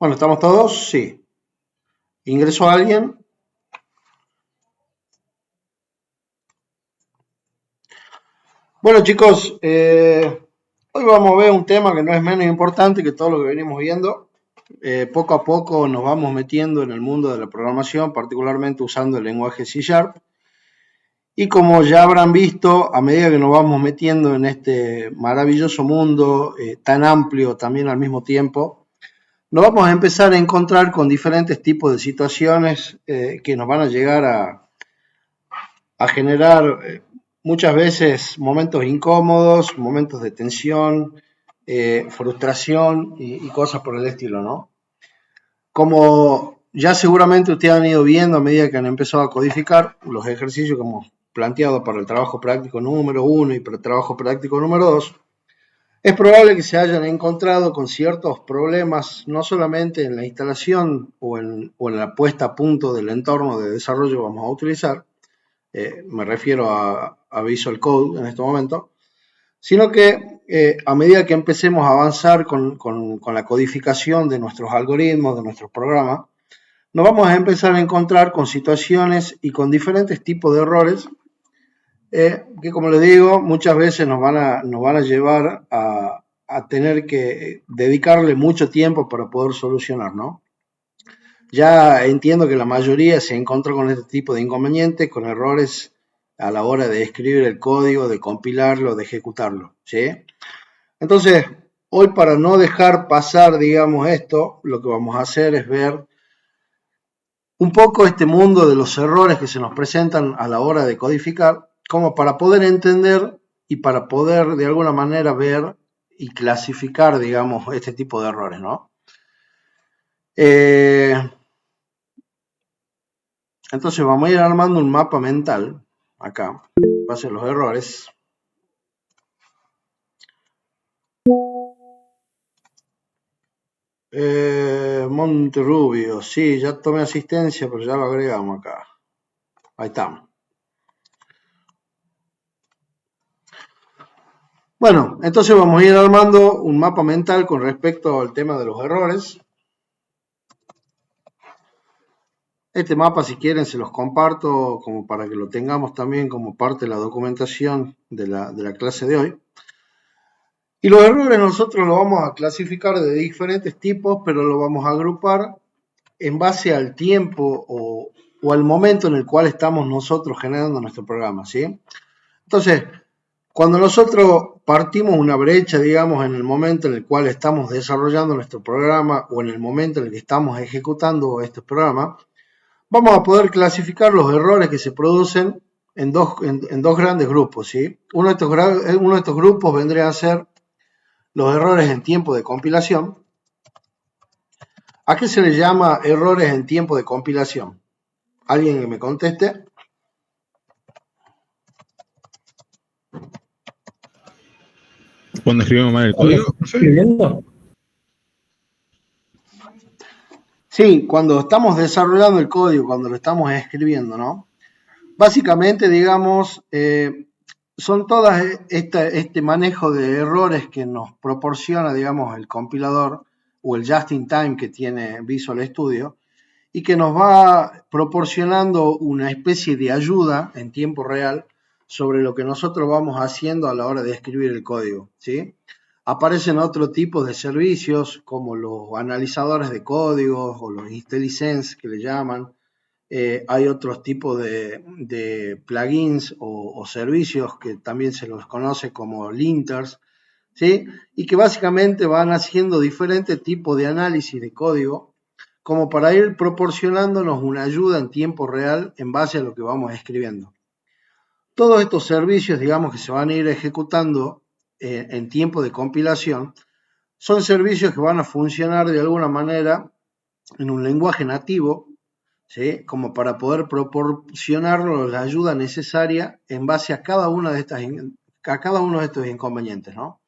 Bueno, ¿estamos todos? Sí. ¿Ingresó alguien? Bueno, chicos, hoy vamos a ver un tema que no es menos importante que todo lo que venimos viendo. Poco a poco nos vamos metiendo en el mundo de la programación, particularmente usando el lenguaje C Sharp. Y como ya habrán visto, a medida que nos vamos metiendo en este maravilloso mundo, tan amplio también al mismo tiempo, nos vamos a empezar a encontrar con diferentes tipos de situaciones que nos van a llegar a generar muchas veces momentos incómodos, momentos de tensión, frustración y cosas por el estilo, ¿no? Como ya seguramente ustedes han ido viendo a medida que han empezado a codificar los ejercicios que hemos planteado para el trabajo práctico número 1 y para el trabajo práctico número 2, es probable que se hayan encontrado con ciertos problemas, no solamente en la instalación o en la puesta a punto del entorno de desarrollo que vamos a utilizar, me refiero a Visual Code en este momento, sino que a medida que empecemos a avanzar con la codificación de nuestros algoritmos, de nuestros programas, nos vamos a empezar a encontrar con situaciones y con diferentes tipos de errores que, como les digo, muchas veces nos van a llevar a tener que dedicarle mucho tiempo para poder solucionar, ¿no? Ya entiendo que la mayoría se encontró con este tipo de inconvenientes, con errores a la hora de escribir el código, de compilarlo, de ejecutarlo, ¿sí? Entonces, hoy para no dejar pasar, digamos, esto, lo que vamos a hacer es ver un poco este mundo de los errores que se nos presentan a la hora de codificar, como para poder entender y para poder de alguna manera ver y clasificar, digamos, este tipo de errores, ¿no? Entonces vamos a ir armando un mapa mental, acá, va a ser los errores. Monterrubio, sí, ya tomé asistencia, pero ya lo agregamos acá. Ahí estamos. Bueno, entonces vamos a ir armando un mapa mental con respecto al tema de los errores. Este mapa, si quieren, se los comparto como para que lo tengamos también como parte de la documentación de la clase de hoy. Y los errores nosotros los vamos a clasificar de diferentes tipos, pero lo vamos a agrupar en base al tiempo o al momento en el cual estamos nosotros generando nuestro programa, ¿sí? Entonces, cuando nosotros partimos una brecha, digamos, en el momento en el cual estamos desarrollando nuestro programa o en el momento en el que estamos ejecutando este programa, vamos a poder clasificar los errores que se producen en dos grandes grupos, ¿sí? Uno de estos grupos vendría a ser los errores en tiempo de compilación. ¿A qué se le llama errores en tiempo de compilación? ¿Alguien que me conteste? Cuando escribimos mal el código, escribiendo. Sí, cuando estamos desarrollando el código, cuando lo estamos escribiendo, ¿no? Básicamente, digamos, son todas este manejo de errores que nos proporciona, digamos, el compilador o el just-in-time que tiene Visual Studio y que nos va proporcionando una especie de ayuda en tiempo real sobre lo que nosotros vamos haciendo a la hora de escribir el código, ¿sí? Aparecen otros tipos de servicios como los analizadores de códigos o los IntelliSense que le llaman. Hay otros tipos de plugins o servicios que también se los conoce como linters, ¿sí? Y que básicamente van haciendo diferentes tipos de análisis de código como para ir proporcionándonos una ayuda en tiempo real en base a lo que vamos escribiendo. Todos estos servicios, digamos, que se van a ir ejecutando en tiempo de compilación, son servicios que van a funcionar de alguna manera en un lenguaje nativo, ¿sí? Como para poder proporcionarnos la ayuda necesaria en base a cada uno de estos inconvenientes, ¿no?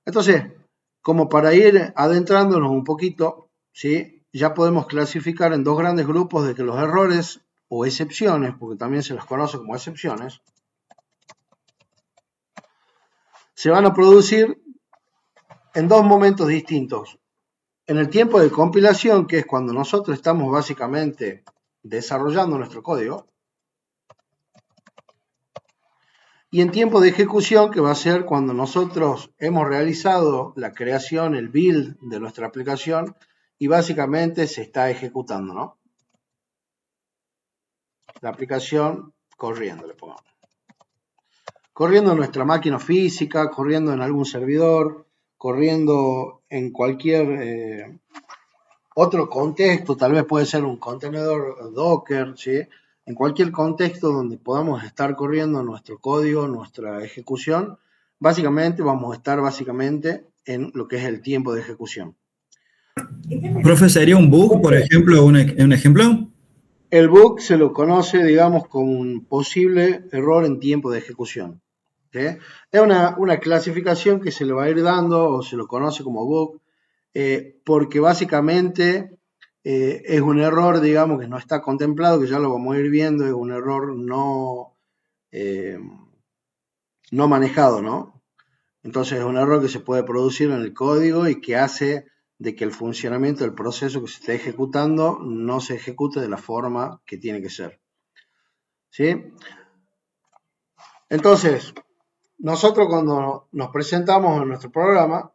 Entonces, como para ir adentrándonos un poquito, ¿sí? Ya podemos clasificar en dos grandes grupos de que los errores o excepciones, porque también se los conoce como excepciones, se van a producir en dos momentos distintos. En el tiempo de compilación, que es cuando nosotros estamos básicamente desarrollando nuestro código, y en tiempo de ejecución, que va a ser cuando nosotros hemos realizado la creación, el build de nuestra aplicación, y básicamente se está ejecutando, ¿no? La aplicación corriendo, le pongamos. Corriendo en nuestra máquina física, corriendo en algún servidor, corriendo en cualquier otro contexto, tal vez puede ser un contenedor Docker, ¿sí? En cualquier contexto donde podamos estar corriendo nuestro código, nuestra ejecución, básicamente vamos a estar en lo que es el tiempo de ejecución. Profe, ¿sería un bug, por ejemplo, un ejemplo? El bug se lo conoce, digamos, como un posible error en tiempo de ejecución. ¿Sí? Es una clasificación que se le va a ir dando o se lo conoce como bug, porque básicamente es un error, digamos, que no está contemplado, que ya lo vamos a ir viendo, es un error no manejado, ¿no? Entonces es un error que se puede producir en el código y que hace de que el funcionamiento del proceso que se esté ejecutando no se ejecute de la forma que tiene que ser. ¿Sí? Entonces, nosotros cuando nos presentamos en nuestro programa,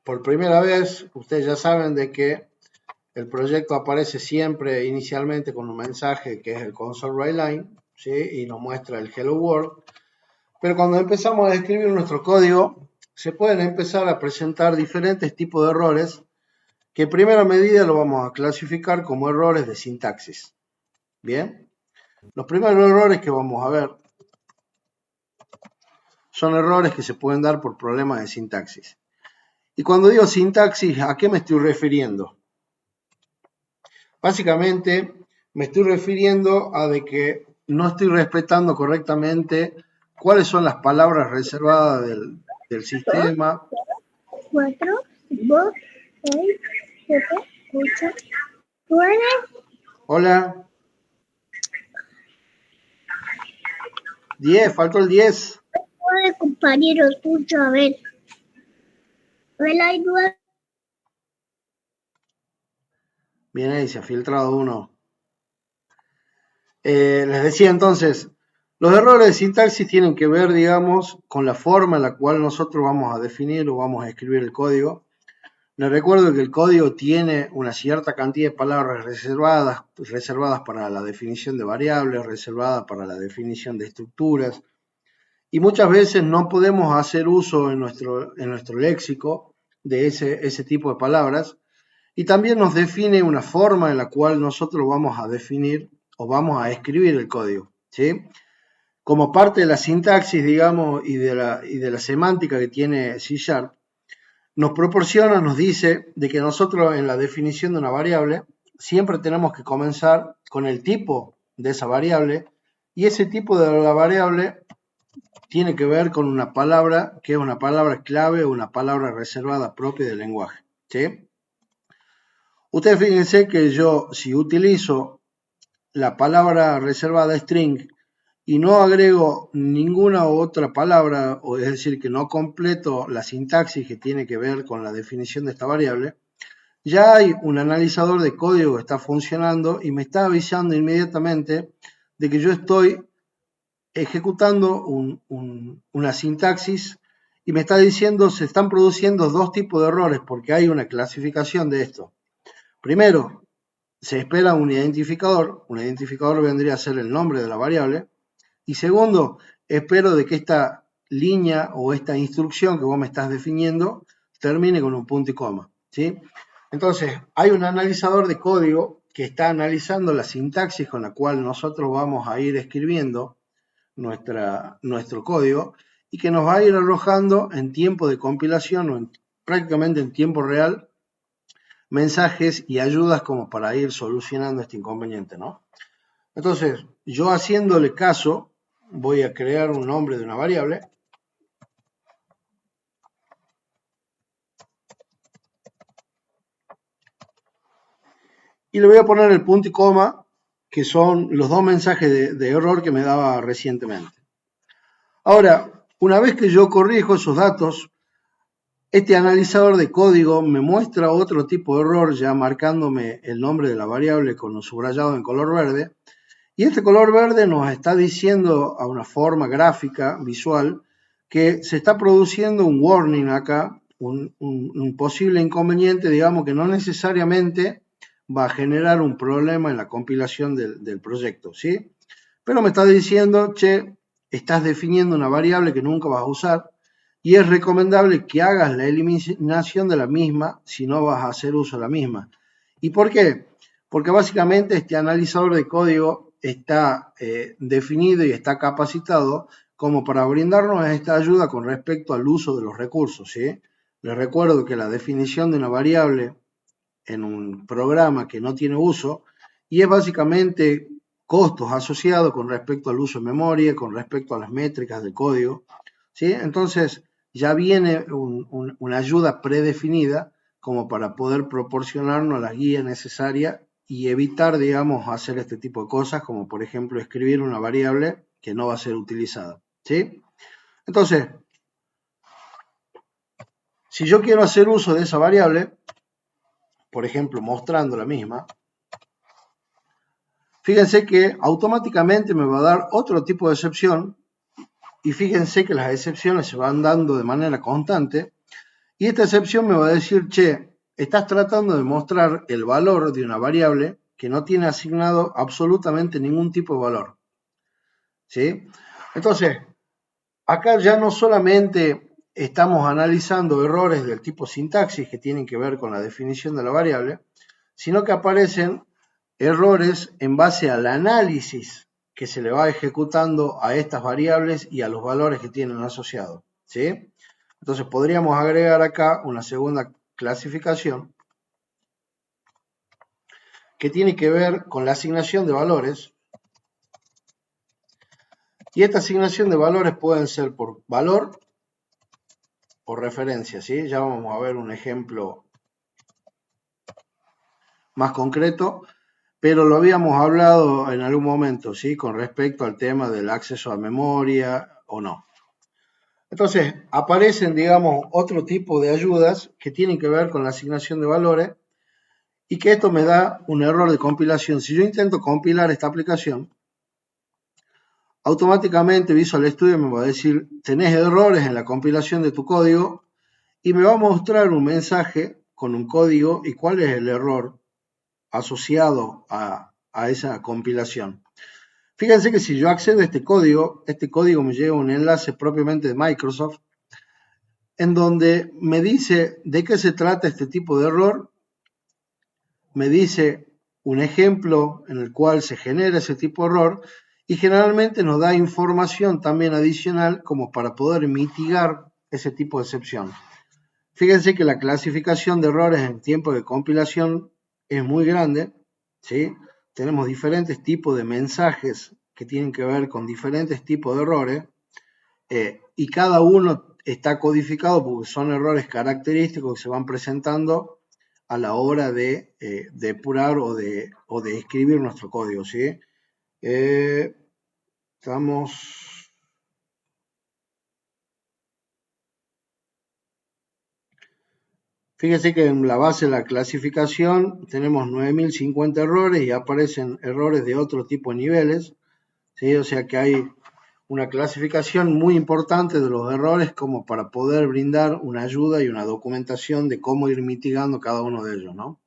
por primera vez, ustedes ya saben de que el proyecto aparece siempre inicialmente con un mensaje que es el console.write-line, ¿sí? Y nos muestra el hello world. Pero cuando empezamos a escribir nuestro código, se pueden empezar a presentar diferentes tipos de errores que en primera medida lo vamos a clasificar como errores de sintaxis. Bien, los primeros errores que vamos a ver son errores que se pueden dar por problemas de sintaxis. Y cuando digo sintaxis, ¿a qué me estoy refiriendo? Básicamente me estoy refiriendo a de que no estoy respetando correctamente cuáles son las palabras reservadas del sistema. 4, 5, 6, 7, 8, 9. Hola. 10, faltó el 10. 9 compañeros, mucho, a ver. A ver, hay 9. Bien ahí, se ha filtrado uno. Les decía entonces, los errores de sintaxis tienen que ver, digamos, con la forma en la cual nosotros vamos a definir o vamos a escribir el código. Les recuerdo que el código tiene una cierta cantidad de palabras reservadas para la definición de variables, reservadas para la definición de estructuras, y muchas veces no podemos hacer uso en nuestro léxico de ese tipo de palabras, y también nos define una forma en la cual nosotros vamos a definir o vamos a escribir el código, ¿sí? Como parte de la sintaxis, digamos, y de la semántica que tiene C#, nos proporciona, nos dice de que nosotros en la definición de una variable siempre tenemos que comenzar con el tipo de esa variable, y ese tipo de la variable tiene que ver con una palabra que es una palabra clave o una palabra reservada propia del lenguaje, ¿sí? Ustedes fíjense que yo, si utilizo la palabra reservada string y no agrego ninguna otra palabra, o es decir, que no completo la sintaxis que tiene que ver con la definición de esta variable, ya hay un analizador de código que está funcionando y me está avisando inmediatamente de que yo estoy ejecutando una sintaxis y me está diciendo se están produciendo dos tipos de errores porque hay una clasificación de esto. Primero, se espera un identificador vendría a ser el nombre de la variable, y segundo, espero de que esta línea o esta instrucción que vos me estás definiendo termine con un punto y coma, ¿sí? Entonces, hay un analizador de código que está analizando la sintaxis con la cual nosotros vamos a ir escribiendo nuestro código y que nos va a ir arrojando en tiempo de compilación o prácticamente en tiempo real mensajes y ayudas como para ir solucionando este inconveniente, ¿no? Entonces, yo haciéndole caso, voy a crear un nombre de una variable. Y le voy a poner el punto y coma, que son los dos mensajes de error que me daba recientemente. Ahora, una vez que yo corrijo esos datos, Este analizador de código me muestra otro tipo de error, ya marcándome el nombre de la variable con un subrayado en color verde. Y este color verde nos está diciendo a una forma gráfica, visual, que se está produciendo un warning acá, un posible inconveniente, digamos, que no necesariamente va a generar un problema en la compilación del proyecto, ¿sí? Pero me está diciendo, che, estás definiendo una variable que nunca vas a usar y es recomendable que hagas la eliminación de la misma si no vas a hacer uso de la misma. ¿Y por qué? Porque básicamente este analizador de código está definido y está capacitado como para brindarnos esta ayuda con respecto al uso de los recursos, ¿sí? Les recuerdo que la definición de una variable en un programa que no tiene uso y es básicamente costos asociados con respecto al uso de memoria, con respecto a las métricas del código, ¿sí? Entonces ya viene una ayuda predefinida como para poder proporcionarnos la guía necesaria y evitar, digamos, hacer este tipo de cosas, como por ejemplo escribir una variable que no va a ser utilizada, ¿sí? Entonces, si yo quiero hacer uso de esa variable, por ejemplo, mostrando la misma, fíjense que automáticamente me va a dar otro tipo de excepción y fíjense que las excepciones se van dando de manera constante y esta excepción me va a decir, che, estás tratando de mostrar el valor de una variable que no tiene asignado absolutamente ningún tipo de valor, ¿sí? Entonces, acá ya no solamente estamos analizando errores del tipo sintaxis que tienen que ver con la definición de la variable, sino que aparecen errores en base al análisis que se le va ejecutando a estas variables y a los valores que tienen asociados, ¿sí? Entonces podríamos agregar acá una segunda clasificación que tiene que ver con la asignación de valores. Y esta asignación de valores pueden ser por valor o referencia, ¿sí? Ya vamos a ver un ejemplo más concreto, pero lo habíamos hablado en algún momento, ¿sí? Con respecto al tema del acceso a memoria o no. Entonces, aparecen, digamos, otro tipo de ayudas que tienen que ver con la asignación de valores y que esto me da un error de compilación. Si yo intento compilar esta aplicación, automáticamente Visual Studio me va a decir, tenés errores en la compilación de tu código y me va a mostrar un mensaje con un código y cuál es el error asociado a esa compilación. Fíjense que si yo accedo a este código me lleva un enlace propiamente de Microsoft, en donde me dice de qué se trata este tipo de error, me dice un ejemplo en el cual se genera ese tipo de error y generalmente nos da información también adicional como para poder mitigar ese tipo de excepción. Fíjense que la clasificación de errores en tiempo de compilación es muy grande, ¿sí? Tenemos diferentes tipos de mensajes que tienen que ver con diferentes tipos de errores y cada uno está codificado porque son errores característicos que se van presentando a la hora de depurar o de escribir nuestro código, ¿sí? Fíjese que en la base de la clasificación tenemos 9050 errores y aparecen errores de otro tipo de niveles, ¿sí? O sea que hay una clasificación muy importante de los errores como para poder brindar una ayuda y una documentación de cómo ir mitigando cada uno de ellos, ¿no?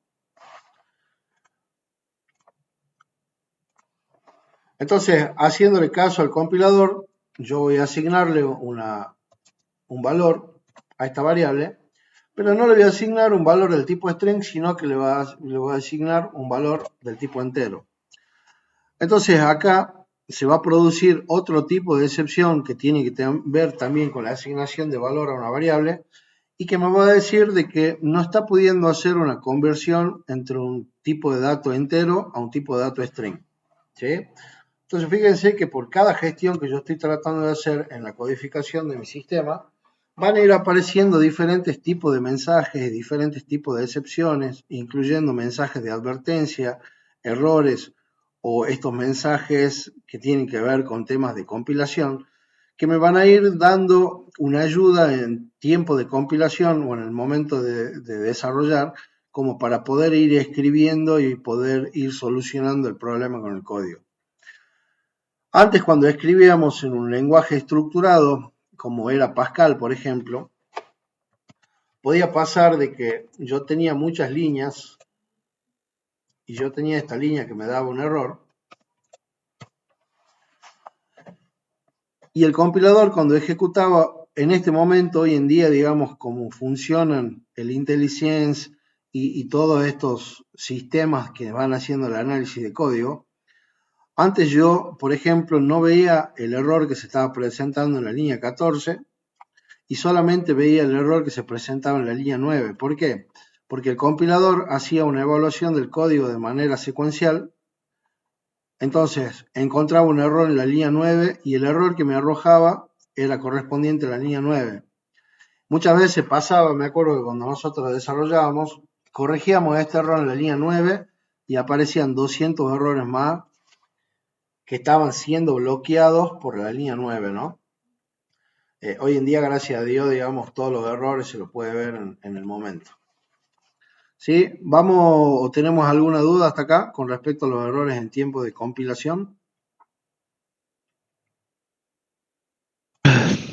Entonces, haciéndole caso al compilador, yo voy a asignarle un valor a esta variable, pero no le voy a asignar un valor del tipo string, sino que le voy a asignar un valor del tipo entero. Entonces acá se va a producir otro tipo de excepción que tiene que ver también con la asignación de valor a una variable y que me va a decir de que no está pudiendo hacer una conversión entre un tipo de dato entero a un tipo de dato string, ¿sí? Entonces fíjense que por cada gestión que yo estoy tratando de hacer en la codificación de mi sistema, van a ir apareciendo diferentes tipos de mensajes, diferentes tipos de excepciones, incluyendo mensajes de advertencia, errores o estos mensajes que tienen que ver con temas de compilación, que me van a ir dando una ayuda en tiempo de compilación o en el momento de desarrollar, como para poder ir escribiendo y poder ir solucionando el problema con el código. Antes, cuando escribíamos en un lenguaje estructurado, como era Pascal, por ejemplo, podía pasar de que yo tenía muchas líneas y yo tenía esta línea que me daba un error, y el compilador, cuando ejecutaba, en este momento, hoy en día, digamos, cómo funcionan el IntelliSense y todos estos sistemas que van haciendo el análisis de código, antes yo, por ejemplo, no veía el error que se estaba presentando en la línea 14 y solamente veía el error que se presentaba en la línea 9. ¿Por qué? Porque el compilador hacía una evaluación del código de manera secuencial. Entonces, encontraba un error en la línea 9 y el error que me arrojaba era correspondiente a la línea 9. Muchas veces pasaba, me acuerdo que cuando nosotros desarrollábamos, corregíamos este error en la línea 9 y aparecían 200 errores más que estaban siendo bloqueados por la línea 9, ¿no? Hoy en día, gracias a Dios, digamos, todos los errores se los puede ver en el momento. ¿Sí? ¿Vamos o tenemos alguna duda hasta acá con respecto a los errores en tiempo de compilación?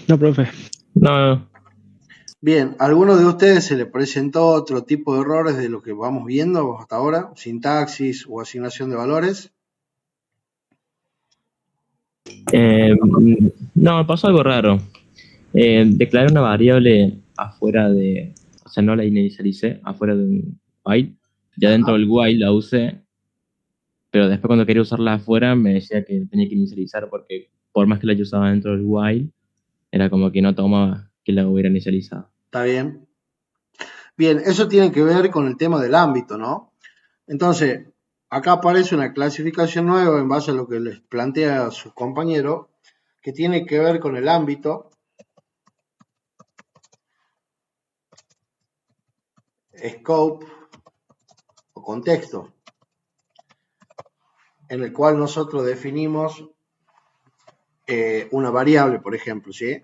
No, profe. No, Bien, ¿a alguno de ustedes se le presentó otro tipo de errores de lo que vamos viendo hasta ahora? ¿Sintaxis o asignación de valores? no, me pasó algo raro. Declaré una variable afuera de, o sea, no la inicialicé afuera de un while. Ya dentro del while la usé, pero después cuando quería usarla afuera me decía que tenía que inicializar porque por más que la usaba dentro del while, era como que no tomaba que la hubiera inicializado. ¿Está bien? Bien, eso tiene que ver con el tema del ámbito, ¿no? Entonces, acá aparece una clasificación nueva en base a lo que les plantea su compañero, que tiene que ver con el ámbito, scope o contexto, en el cual nosotros definimos una variable, por ejemplo, ¿sí?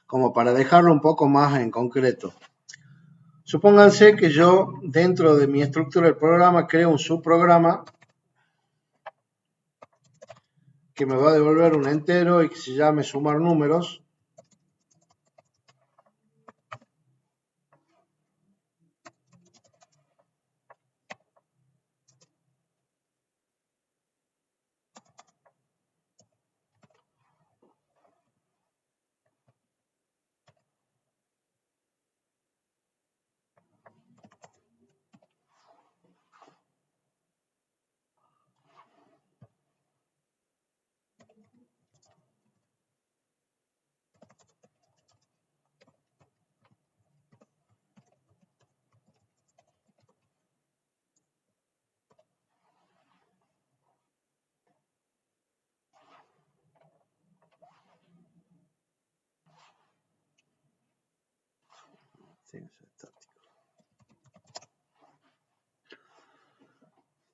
Como para dejarlo un poco más en concreto. Supónganse que yo, dentro de mi estructura del programa, creo un subprograma que me va a devolver un entero y que se llame sumar números.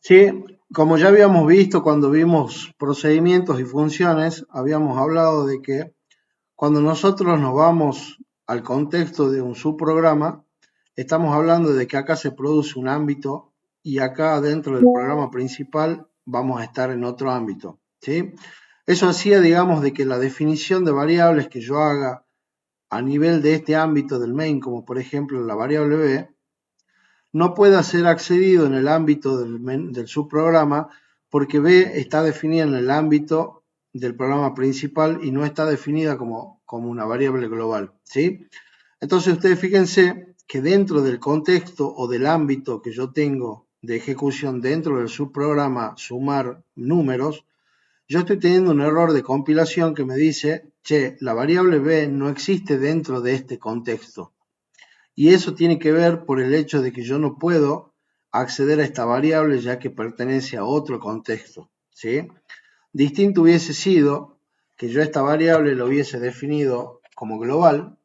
Sí, como ya habíamos visto cuando vimos procedimientos y funciones, habíamos hablado de que cuando nosotros nos vamos al contexto de un subprograma, estamos hablando de que acá se produce un ámbito y acá dentro del programa principal vamos a estar en otro ámbito, ¿sí? Eso hacía, digamos, de que la definición de variables que yo haga a nivel de este ámbito del main, como por ejemplo la variable b, no pueda ser accedido en el ámbito del subprograma porque B está definida en el ámbito del programa principal y no está definida como una variable global, ¿sí? Entonces ustedes fíjense que dentro del contexto o del ámbito que yo tengo de ejecución dentro del subprograma sumar números, yo estoy teniendo un error de compilación que me dice, che, la variable B no existe dentro de este contexto. Y eso tiene que ver por el hecho de que yo no puedo acceder a esta variable ya que pertenece a otro contexto, ¿sí? Distinto hubiese sido que yo esta variable lo hubiese definido como global.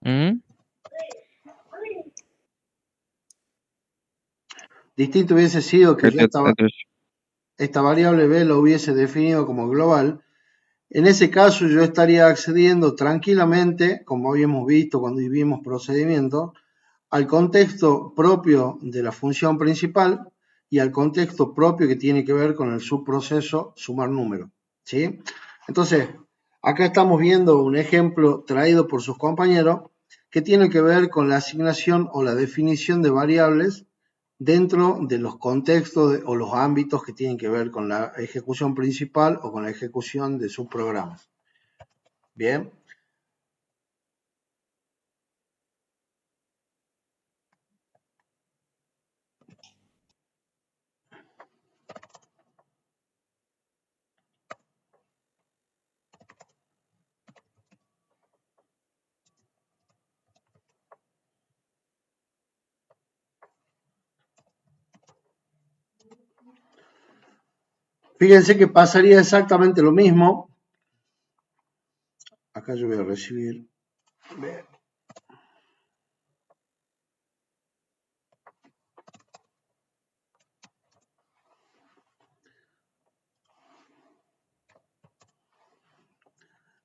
¿Mm? Distinto hubiese sido que yo esta variable B lo hubiese definido como global. En ese caso yo estaría accediendo tranquilamente, como habíamos visto cuando vimos procedimientos, al contexto propio de la función principal y al contexto propio que tiene que ver con el subproceso sumar número, ¿sí? Entonces, acá estamos viendo un ejemplo traído por sus compañeros que tiene que ver con la asignación o la definición de variables dentro de los contextos o los ámbitos que tienen que ver con la ejecución principal o con la ejecución de subprogramas. Bien. Fíjense que pasaría exactamente lo mismo. Acá yo voy a recibir. Bien.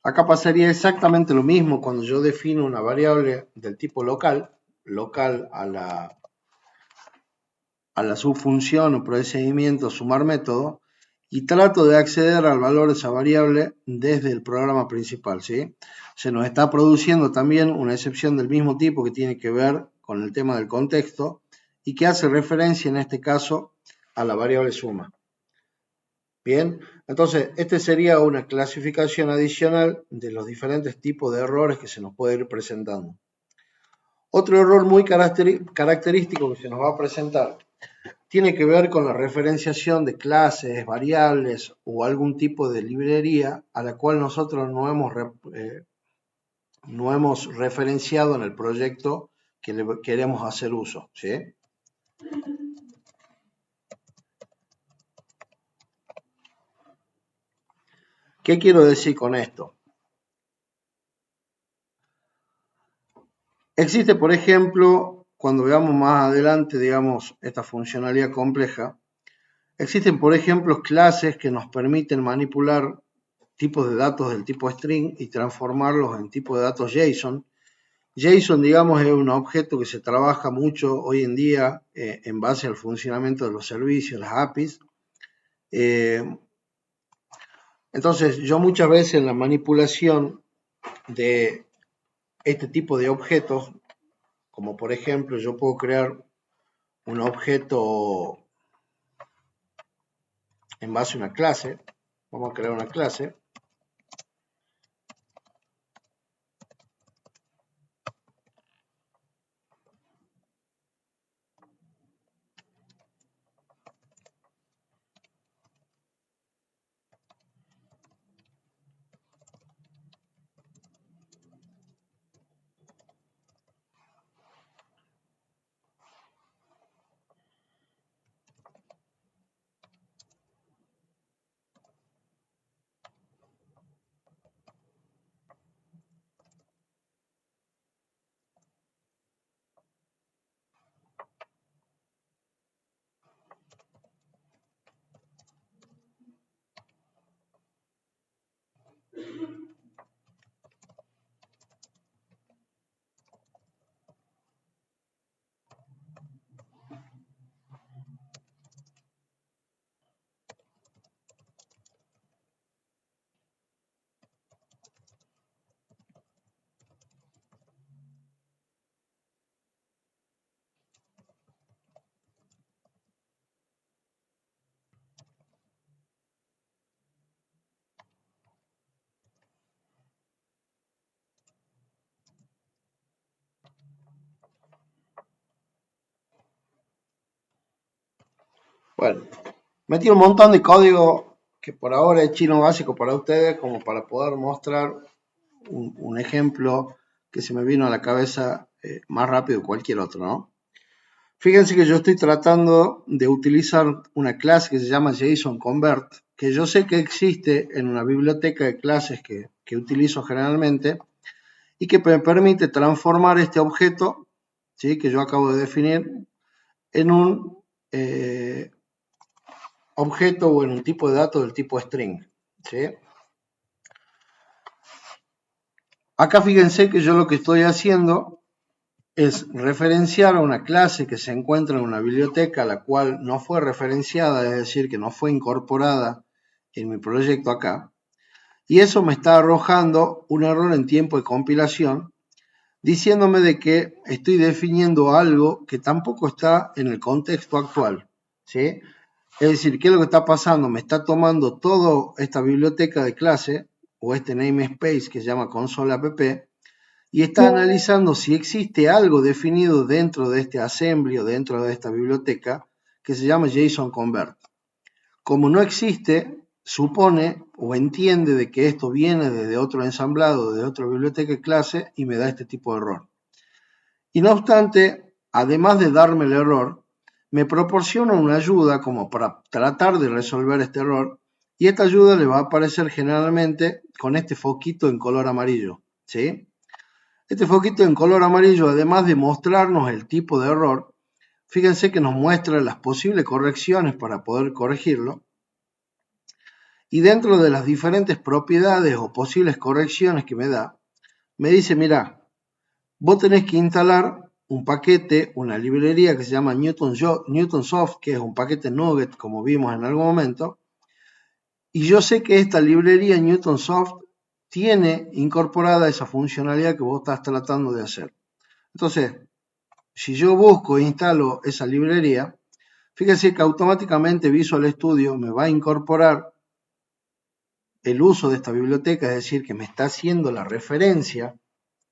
Acá pasaría exactamente lo mismo cuando yo defino una variable del tipo local a la subfunción o procedimiento sumar método, y trato de acceder al valor de esa variable desde el programa principal, ¿sí? Se nos está produciendo también una excepción del mismo tipo que tiene que ver con el tema del contexto y que hace referencia en este caso a la variable suma. Bien, entonces esta sería una clasificación adicional de los diferentes tipos de errores que se nos puede ir presentando. Otro error muy característico que se nos va a presentar tiene que ver con la referenciación de clases, variables o algún tipo de librería a la cual nosotros no hemos referenciado en el proyecto que le queremos hacer uso, ¿sí? ¿Qué quiero decir con esto? Existe, por ejemplo, cuando veamos más adelante, digamos, esta funcionalidad compleja, existen, por ejemplo, clases que nos permiten manipular tipos de datos del tipo string y transformarlos en tipos de datos JSON. JSON, digamos, es un objeto que se trabaja mucho hoy en día en base al funcionamiento de los servicios, las APIs. Entonces, yo muchas veces en la manipulación de este tipo de objetos, como por ejemplo, yo puedo crear un objeto en base a una clase. Vamos a crear una clase. Bueno, metí un montón de código que por ahora es chino básico para ustedes, como para poder mostrar un ejemplo que se me vino a la cabeza más rápido que cualquier otro, ¿no? Fíjense que yo estoy tratando de utilizar una clase que se llama JSON Convert, que yo sé que existe en una biblioteca de clases que utilizo generalmente y que me permite transformar este objeto, ¿sí?, que yo acabo de definir en un objeto o en un tipo de datos del tipo string, ¿sí? Acá fíjense que yo lo que estoy haciendo es referenciar a una clase que se encuentra en una biblioteca la cual no fue referenciada, es decir, que no fue incorporada en mi proyecto acá, y eso me está arrojando un error en tiempo de compilación, diciéndome de que estoy definiendo algo que tampoco está en el contexto actual, ¿sí? Es decir, ¿qué es lo que está pasando? Me está tomando toda esta biblioteca de clase, o este namespace que se llama console app, y está analizando si existe algo definido dentro de este assembly o dentro de esta biblioteca que se llama JSON Convert. Como no existe, supone o entiende de que esto viene desde otro ensamblado, de otra biblioteca de clase y me da este tipo de error. Y no obstante, además de darme el error, me proporciona una ayuda como para tratar de resolver este error, y esta ayuda le va a aparecer generalmente con este foquito en color amarillo, ¿sí? Este foquito en color amarillo, además de mostrarnos el tipo de error, fíjense que nos muestra las posibles correcciones para poder corregirlo, y dentro de las diferentes propiedades o posibles correcciones que me da, me dice, mira, vos tenés que instalar un paquete, una librería que se llama Newtonsoft, que es un paquete Nugget, como vimos en algún momento, y yo sé que esta librería Newtonsoft tiene incorporada esa funcionalidad que vos estás tratando de hacer. Entonces, si yo busco e instalo esa librería, fíjense que automáticamente Visual Studio me va a incorporar el uso de esta biblioteca, es decir, que me está haciendo la referencia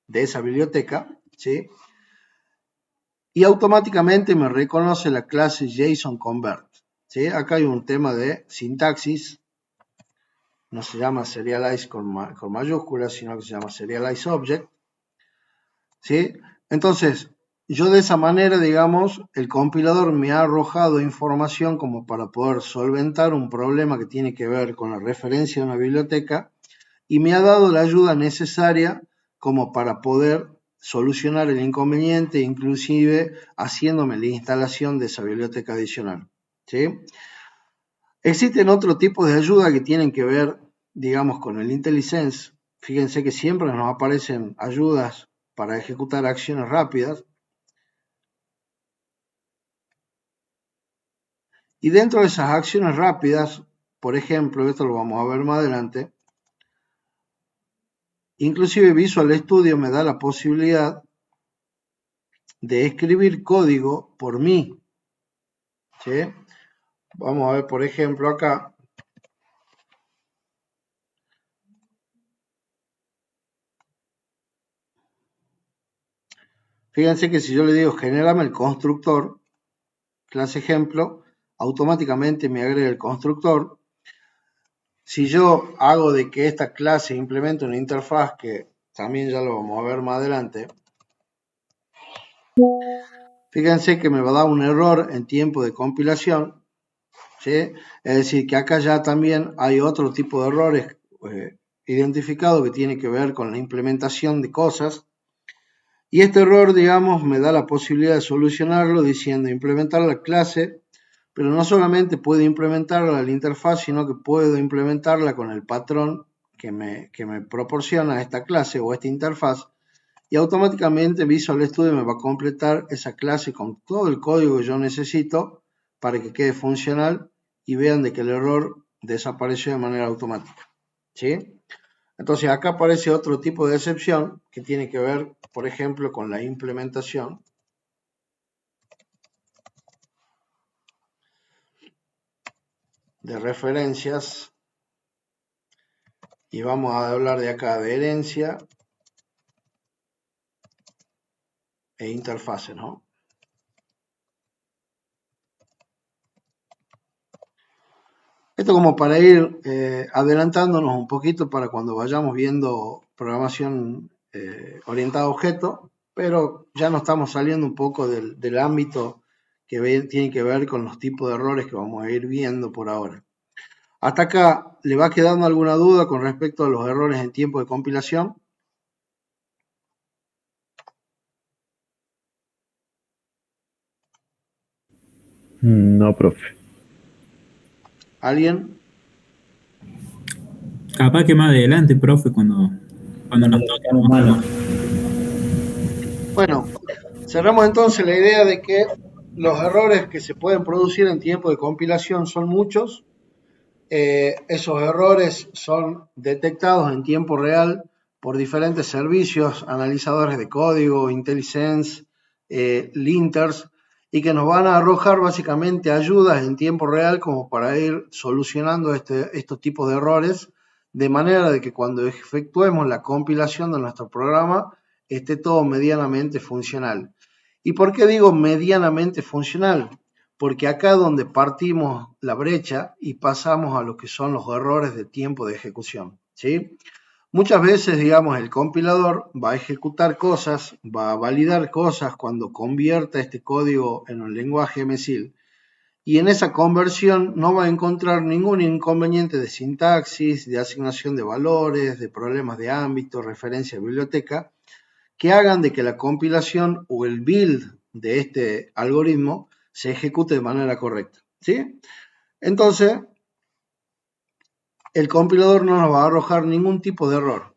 de esa biblioteca, ¿sí? Y automáticamente me reconoce la clase JSON Convert, ¿sí? Acá hay un tema de sintaxis, no se llama serialize con mayúsculas, sino que se llama serialize object, ¿sí? Entonces, yo de esa manera, digamos, el compilador me ha arrojado información como para poder solventar un problema que tiene que ver con la referencia de una biblioteca y me ha dado la ayuda necesaria como para poder solucionar el inconveniente, inclusive haciéndome la instalación de esa biblioteca adicional, ¿sí? Existen otro tipo de ayuda que tienen que ver, digamos, con el IntelliSense. Fíjense que siempre nos aparecen ayudas para ejecutar acciones rápidas. Y dentro de esas acciones rápidas, por ejemplo, esto lo vamos a ver más adelante, inclusive Visual Studio me da la posibilidad de escribir código por mí, ¿sí? Vamos a ver, por ejemplo, acá. Fíjense que si yo le digo genérame el constructor, clase ejemplo, automáticamente me agrega el constructor. Si yo hago de que esta clase implemente una interfaz, que también ya lo vamos a ver más adelante, fíjense que me va a dar un error en tiempo de compilación, ¿sí? Es decir, que acá ya también hay otro tipo de errores identificados que tiene que ver con la implementación de cosas. Y este error, digamos, me da la posibilidad de solucionarlo diciendo implementar la clase, pero no solamente puedo implementarla en la interfaz, sino que puedo implementarla con el patrón que me proporciona esta clase o esta interfaz, y automáticamente Visual Studio me va a completar esa clase con todo el código que yo necesito para que quede funcional y vean de que el error desapareció de manera automática, ¿sí? Entonces acá aparece otro tipo de excepción que tiene que ver, por ejemplo, con la implementación de referencias, y vamos a hablar de acá de herencia e interfase, ¿no? Esto como para ir adelantándonos un poquito para cuando vayamos viendo programación orientada a objetos, pero ya no estamos saliendo un poco del ámbito que tiene que ver con los tipos de errores que vamos a ir viendo por ahora. ¿Hasta acá le va quedando alguna duda con respecto a los errores en tiempo de compilación? No, profe. ¿Alguien? Capaz que más adelante, profe, cuando nos toquemos mano. Bueno, cerramos entonces la idea de que los errores que se pueden producir en tiempo de compilación son muchos. Esos errores son detectados en tiempo real por diferentes servicios, analizadores de código, IntelliSense, linters, y que nos van a arrojar básicamente ayudas en tiempo real como para ir solucionando estos tipos de errores, de manera de que cuando efectuemos la compilación de nuestro programa esté todo medianamente funcional. ¿Y por qué digo medianamente funcional? Porque acá donde partimos la brecha y pasamos a lo que son los errores de tiempo de ejecución, ¿sí? Muchas veces, digamos, el compilador va a ejecutar cosas, va a validar cosas cuando convierta este código en un lenguaje MSIL, y en esa conversión no va a encontrar ningún inconveniente de sintaxis, de asignación de valores, de problemas de ámbito, referencia a biblioteca, que hagan de que la compilación o el build de este algoritmo se ejecute de manera correcta, ¿sí? Entonces, el compilador no nos va a arrojar ningún tipo de error.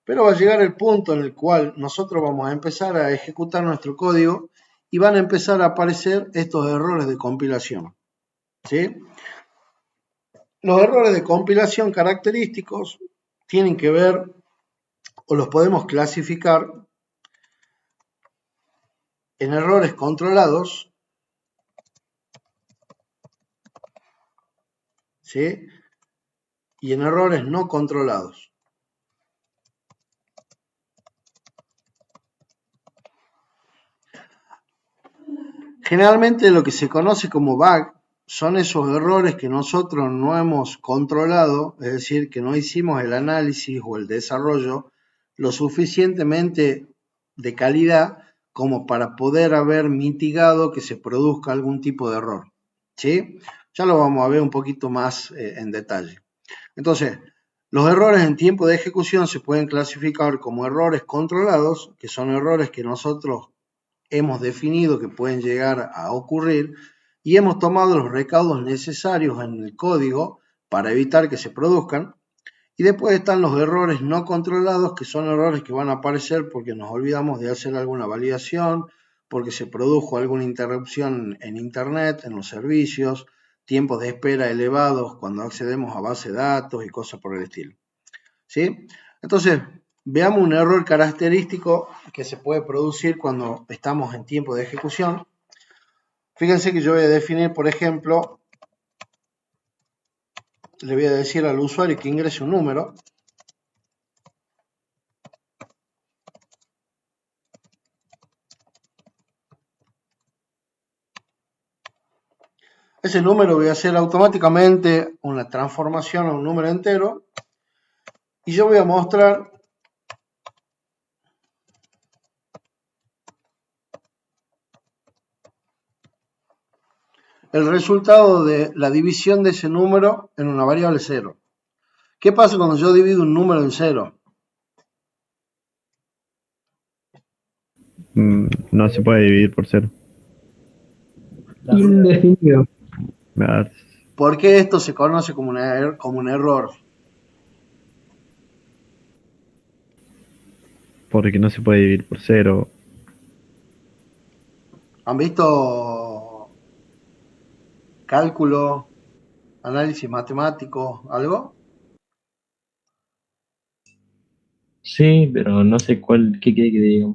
Pero va a llegar el punto en el cual nosotros vamos a empezar a ejecutar nuestro código y van a empezar a aparecer estos errores de compilación, ¿sí? Los errores de compilación característicos tienen que ver, o los podemos clasificar en errores controlados, ¿sí? Y en errores no controlados. Generalmente lo que se conoce como bug son esos errores que nosotros no hemos controlado, es decir, que no hicimos el análisis o el desarrollo lo suficientemente de calidad como para poder haber mitigado que se produzca algún tipo de error, ¿sí? Ya lo vamos a ver un poquito más en detalle. Entonces, los errores en tiempo de ejecución se pueden clasificar como errores controlados, que son errores que nosotros hemos definido que pueden llegar a ocurrir y hemos tomado los recaudos necesarios en el código para evitar que se produzcan. Y después están los errores no controlados, que son errores que van a aparecer porque nos olvidamos de hacer alguna validación, porque se produjo alguna interrupción en Internet, en los servicios, tiempos de espera elevados cuando accedemos a base de datos y cosas por el estilo, ¿sí? Entonces, veamos un error característico que se puede producir cuando estamos en tiempo de ejecución. Fíjense que yo voy a definir, por ejemplo, le voy a decir al usuario que ingrese un número. Ese número voy a hacer automáticamente una transformación a un número entero y yo voy a mostrar el resultado de la división de ese número en una variable 0. ¿Qué pasa cuando yo divido un número en 0? No se puede dividir por 0. Indefinido. ¿Por qué esto se conoce como un error? Porque no se puede dividir por 0. ¿Han visto cálculo, análisis matemático, algo? Sí, pero no sé qué quiere que diga.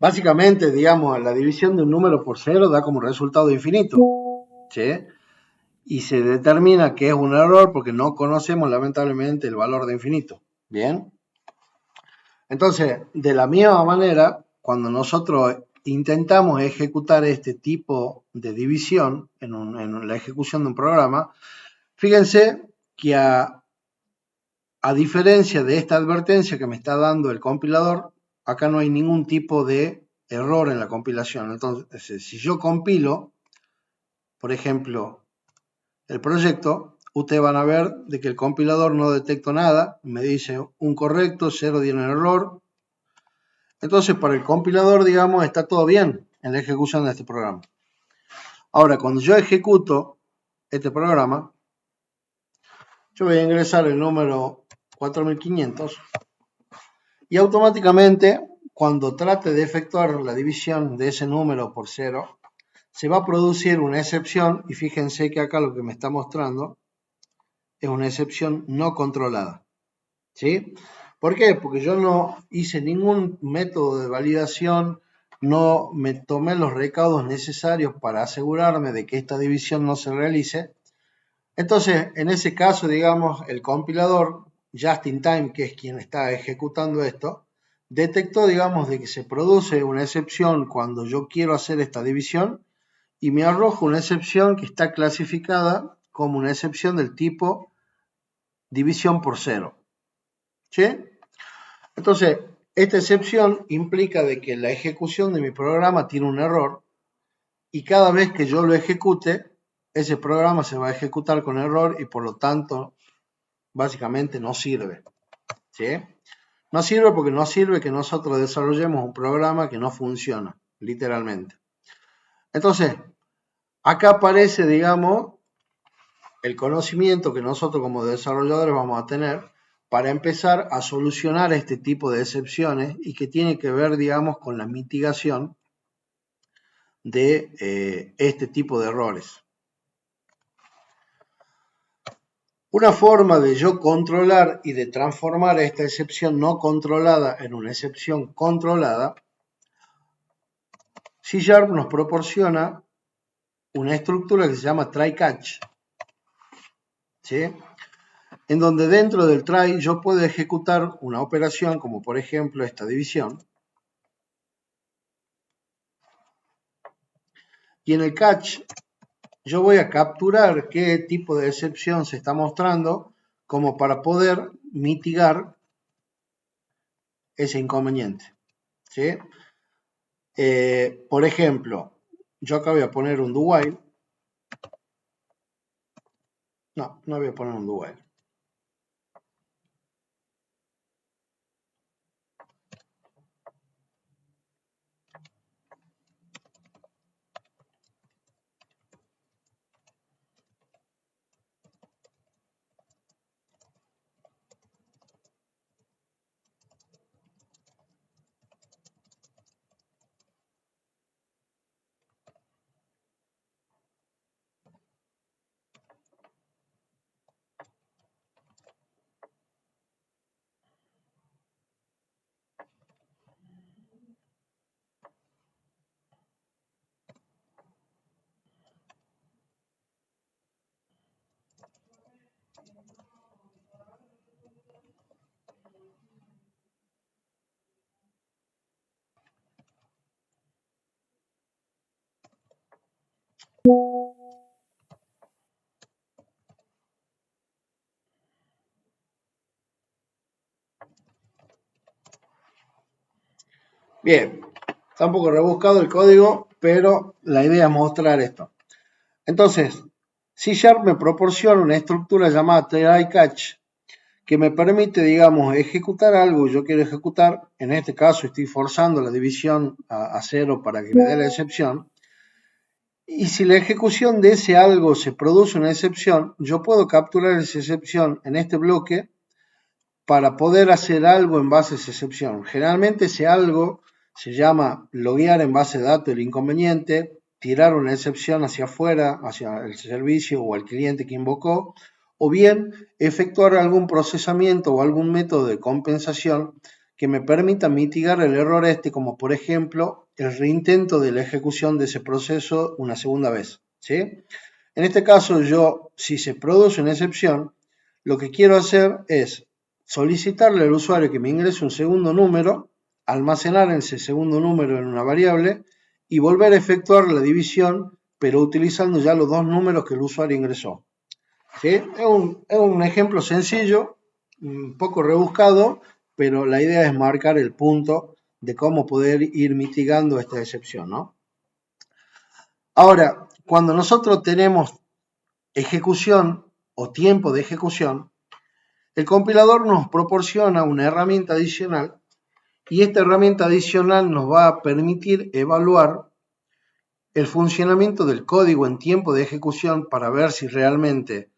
Básicamente, digamos, la división de un número por 0 da como resultado infinito, ¿sí? Y se determina que es un error porque no conocemos lamentablemente el valor de infinito, ¿bien? Entonces, de la misma manera, cuando nosotros intentamos ejecutar este tipo de división en la ejecución de un programa, fíjense que a diferencia de esta advertencia que me está dando el compilador, acá no hay ningún tipo de error en la compilación. Entonces, si yo compilo, por ejemplo, el proyecto, ustedes van a ver de que el compilador no detectó nada, me dice un correcto, 0 tiene error. Entonces, para el compilador, digamos, está todo bien en la ejecución de este programa. Ahora, cuando yo ejecuto este programa, yo voy a ingresar el número 4500 y automáticamente, cuando trate de efectuar la división de ese número por 0, se va a producir una excepción, y fíjense que acá lo que me está mostrando es una excepción no controlada. ¿Sí? ¿Por qué? Porque yo no hice ningún método de validación, no me tomé los recaudos necesarios para asegurarme de que esta división no se realice. Entonces, en ese caso, digamos, el compilador, just in time, que es quien está ejecutando esto, detectó, digamos, de que se produce una excepción cuando yo quiero hacer esta división y me arroja una excepción que está clasificada como una excepción del tipo división por 0. ¿Sí? Entonces, esta excepción implica de que la ejecución de mi programa tiene un error y cada vez que yo lo ejecute, ese programa se va a ejecutar con error y por lo tanto, básicamente no sirve. ¿Sí? No sirve porque no sirve que nosotros desarrollemos un programa que no funciona, literalmente. Entonces, acá aparece, digamos, el conocimiento que nosotros como desarrolladores vamos a tener para empezar a solucionar este tipo de excepciones y que tiene que ver, digamos, con la mitigación de este tipo de errores. Una forma de yo controlar y de transformar esta excepción no controlada en una excepción controlada, C# nos proporciona una estructura que se llama try-catch, ¿sí? En donde dentro del try yo puedo ejecutar una operación como por ejemplo esta división. Y en el catch yo voy a capturar qué tipo de excepción se está mostrando como para poder mitigar ese inconveniente. ¿Sí? Por ejemplo, yo acá voy a poner un do while. No voy a poner un do while. Bien, está un poco rebuscado el código, pero la idea es mostrar esto. Entonces, C# me proporciona una estructura llamada try-catch que me permite, digamos, ejecutar algo que yo quiero ejecutar. En este caso estoy forzando la división a 0 para que me dé la excepción. Y si la ejecución de ese algo se produce una excepción, yo puedo capturar esa excepción en este bloque para poder hacer algo en base a esa excepción. Generalmente ese algo se llama loguear en base de datos el inconveniente, tirar una excepción hacia afuera, hacia el servicio o al cliente que invocó, o bien efectuar algún procesamiento o algún método de compensación que me permita mitigar el error como por ejemplo el reintento de la ejecución de ese proceso una segunda vez. ¿Sí? En este caso yo, si se produce una excepción, lo que quiero hacer es solicitarle al usuario que me ingrese un segundo número, almacenar ese segundo número en una variable y volver a efectuar la división, pero utilizando ya los dos números que el usuario ingresó. ¿Sí? Es un ejemplo sencillo, un poco rebuscado, pero la idea es marcar el punto de cómo poder ir mitigando esta excepción, ¿no? Ahora, cuando nosotros tenemos ejecución o tiempo de ejecución, el compilador nos proporciona una herramienta adicional y esta herramienta adicional nos va a permitir evaluar el funcionamiento del código en tiempo de ejecución para ver si realmente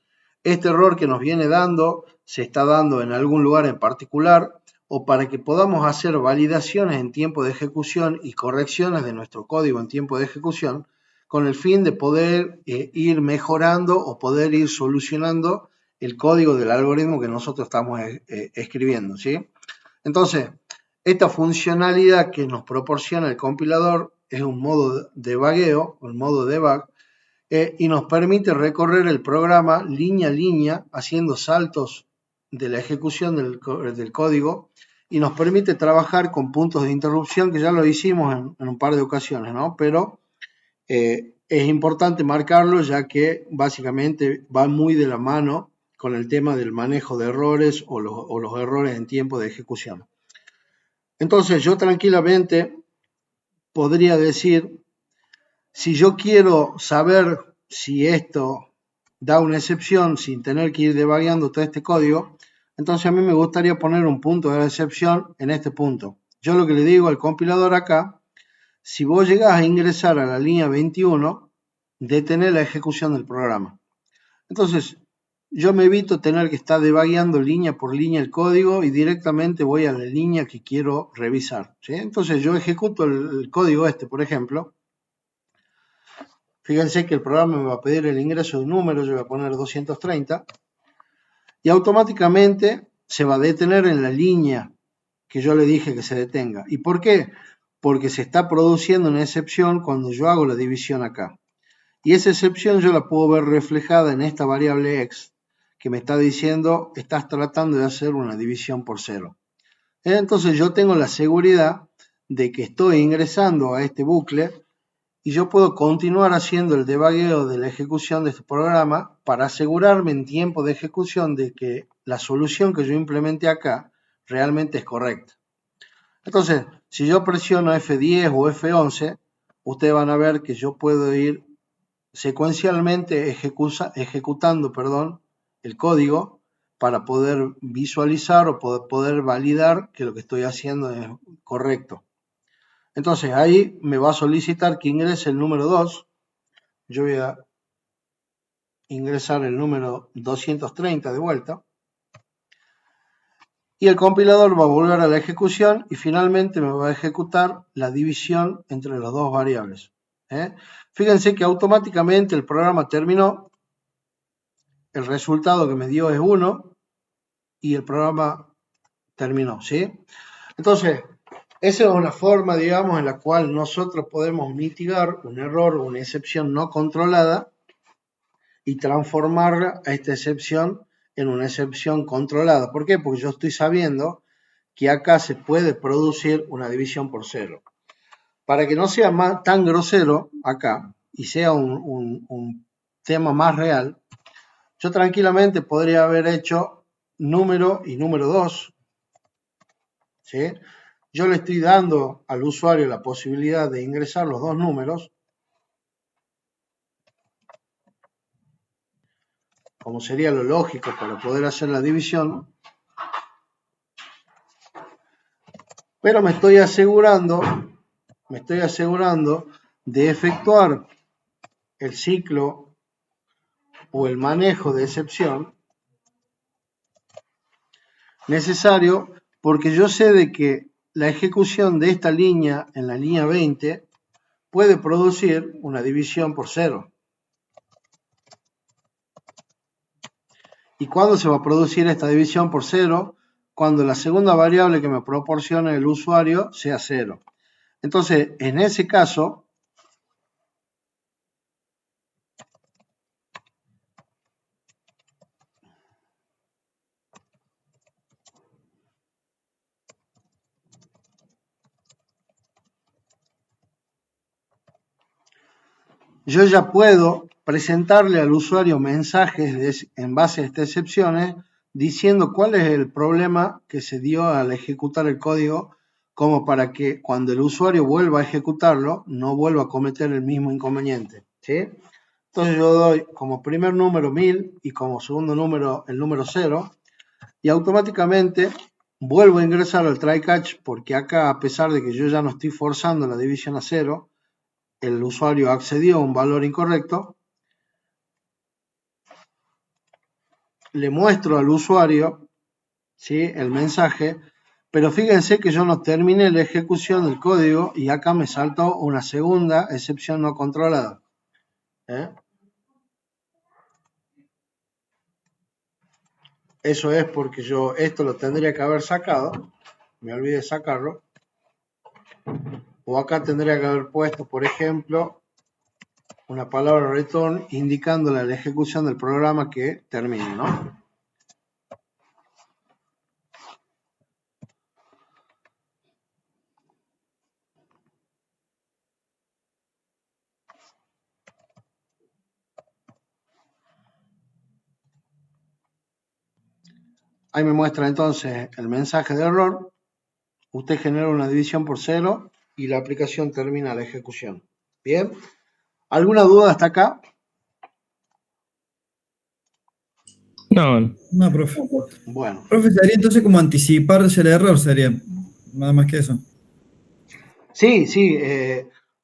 este error que nos viene dando se está dando en algún lugar en particular, o para que podamos hacer validaciones en tiempo de ejecución y correcciones de nuestro código en tiempo de ejecución, con el fin de poder ir mejorando o poder ir solucionando el código del algoritmo que nosotros estamos escribiendo, ¿sí? Entonces, esta funcionalidad que nos proporciona el compilador es un modo de debugueo, un modo debug, y nos permite recorrer el programa línea a línea, haciendo saltos de la ejecución del código, y nos permite trabajar con puntos de interrupción, que ya lo hicimos en un par de ocasiones, ¿no? Pero es importante marcarlo, ya que básicamente va muy de la mano con el tema del manejo de errores o los errores en tiempo de ejecución. Entonces, yo tranquilamente podría decir, si yo quiero saber si esto da una excepción sin tener que ir debugueando todo este código, entonces a mí me gustaría poner un punto de excepción en este punto. Yo lo que le digo al compilador acá, si vos llegás a ingresar a la línea 21, detener la ejecución del programa. Entonces, yo me evito tener que estar debugueando línea por línea el código y directamente voy a la línea que quiero revisar, ¿sí? Entonces, yo ejecuto el código este, por ejemplo. Fíjense que el programa me va a pedir el ingreso de un número, yo voy a poner 230, y automáticamente se va a detener en la línea que yo le dije que se detenga. ¿Y por qué? Porque se está produciendo una excepción cuando yo hago la división acá. Y esa excepción yo la puedo ver reflejada en esta variable x, que me está diciendo, estás tratando de hacer una división por 0. Entonces yo tengo la seguridad de que estoy ingresando a este bucle y yo puedo continuar haciendo el debugueo de la ejecución de este programa para asegurarme en tiempo de ejecución de que la solución que yo implementé acá realmente es correcta. Entonces, si yo presiono F10 o F11, ustedes van a ver que yo puedo ir secuencialmente ejecutando el código para poder visualizar o poder validar que lo que estoy haciendo es correcto. Entonces ahí me va a solicitar que ingrese el número 2. Yo voy a ingresar el número 230 de vuelta. Y el compilador va a volver a la ejecución y finalmente me va a ejecutar la división entre las dos variables. Fíjense que automáticamente el programa terminó. El resultado que me dio es 1 y el programa terminó, ¿sí? Entonces, esa es una forma, digamos, en la cual nosotros podemos mitigar un error o una excepción no controlada y transformar a esta excepción en una excepción controlada. ¿Por qué? Porque yo estoy sabiendo que acá se puede producir una división por 0. Para que no sea tan grosero acá y sea un tema más real, yo tranquilamente podría haber hecho número y número 2, ¿sí? Yo le estoy dando al usuario la posibilidad de ingresar los dos números, como sería lo lógico para poder hacer la división, pero me estoy asegurando de efectuar el ciclo o el manejo de excepción necesario, porque yo sé de que la ejecución de esta línea en la línea 20 puede producir una división por 0. ¿Y cuándo se va a producir esta división por 0? Cuando la segunda variable que me proporciona el usuario sea 0. Entonces, en ese caso, yo ya puedo presentarle al usuario mensajes en base a estas excepciones diciendo cuál es el problema que se dio al ejecutar el código, como para que cuando el usuario vuelva a ejecutarlo no vuelva a cometer el mismo inconveniente, ¿sí? Entonces yo doy como primer número 1000 y como segundo número el número 0 y automáticamente vuelvo a ingresar al try catch, porque acá, a pesar de que yo ya no estoy forzando la división a 0, el usuario accedió a un valor incorrecto, le muestro al usuario, ¿sí?, el mensaje, pero fíjense que yo no terminé la ejecución del código y acá me saltó una segunda excepción no controlada. Eso es porque yo esto lo tendría que haber sacado, me olvidé de sacarlo, o acá tendría que haber puesto, por ejemplo, una palabra return indicándole la ejecución del programa que termine, ¿no? Ahí me muestra entonces el mensaje de error. Usted genera una división por 0 y la aplicación termina la ejecución. Bien. ¿Alguna duda hasta acá? No, No, profe. Bueno. Profe, sería entonces como anticiparse el error, sería nada más que eso. Sí.